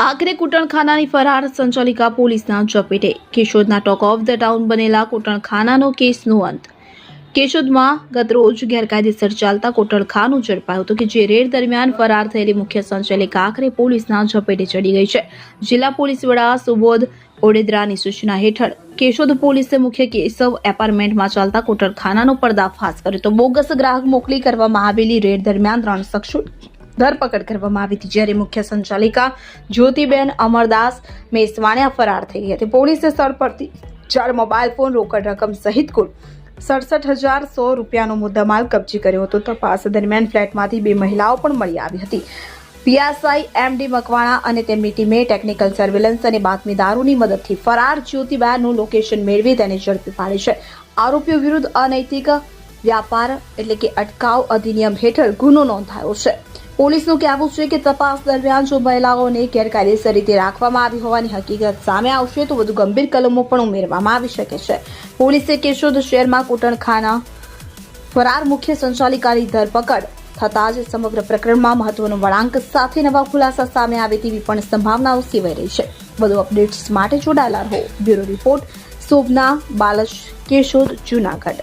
આખરે કૂટણખાનાની ફરાર સંચાલિકા પોલીસના ઝપેટે. કેશોદના ટોક ઓફ ધ ટાઉન બનેલા કૂટણખાનાનો કેસનો અંત. કેશોદમાં ગતરોજ ગેરકાયદેસર ચાલતા કૂટણખાનું ઝડપાયું હતું કે જે રેડ દરમિયાન ફરાર થયેલી મુખ્ય સંચાલિકા આખરે પોલીસના ઝપેટે ચડી ગઈ છે. જિલ્લા પોલીસ વડા સુબોધ ઓડેદરાની સૂચના હેઠળ કેશોદ પોલીસે મુખ્ય કેશવ એપાર્ટમેન્ટમાં ચાલતા કૂટણખાનાનો પર્દાફાશ કર્યો તો બોગસ ગ્રાહક મોકલી કરવામાં આવેલી રેડ દરમિયાન 3 શખ્સો ધરપકડ કરવામાં આવી હતી, જ્યારે મુખ્ય સંચાલિકા જ્યોતિબેન અમરદાસ મેસવાણિયા ફરાર થઈ ગઈ હતી. પોલીસે સ્થળ પરથી 4 મોબાઈલ ફોન, રોકડ રકમ સહિત કુલ 67,100 રૂપિયાનો મુદ્દામાલ કબજે કર્યો હતો. તપાસ દરમિયાન ફ્લેટમાંથી 2 મહિલાઓ પણ મળી આવી હતી. પીએસઆઈ એમડી મકવાણા અને તેમની ટીમે ટેકનિકલ સર્વેલન્સ અને બાતમીદારોની મદદથી ફરાર જ્યોતિબેનનું લોકેશન મેળવી તેને ઝડપી પાડી છે. આરોપીઓ વિરુદ્ધ અનૈતિક વ્યાપાર એટલે કે અટકાવ અધિનિયમ હેઠળ ગુનો નોંધાયો છે. પોલીસનું કહેવું છે કે તપાસ દરમિયાન જો મહિલાઓને ગેરકાયદેસર રીતે રાખવામાં આવી હોવાની હકીકત સામે આવશે તો વધુ ગંભીર કલમો પણ ઉમેરવામાં આવી શકે છે. પોલીસે કેશોદ શહેરમાં કૂટણખાના ફરાર મુખ્ય સંચાલિકાની ધરપકડ થતાં જ સમગ્ર પ્રકરણમાં મહત્વનો વળાંક સાથે નવા ખુલાસા સામે આવે તેવી પણ સંભાવનાઓ સેવાઈ રહી છે. વધુ અપડેટ્સ માટે જોડાયેલા રહો. Bureau report, Shobhana Balash, Keshod, Junagadh.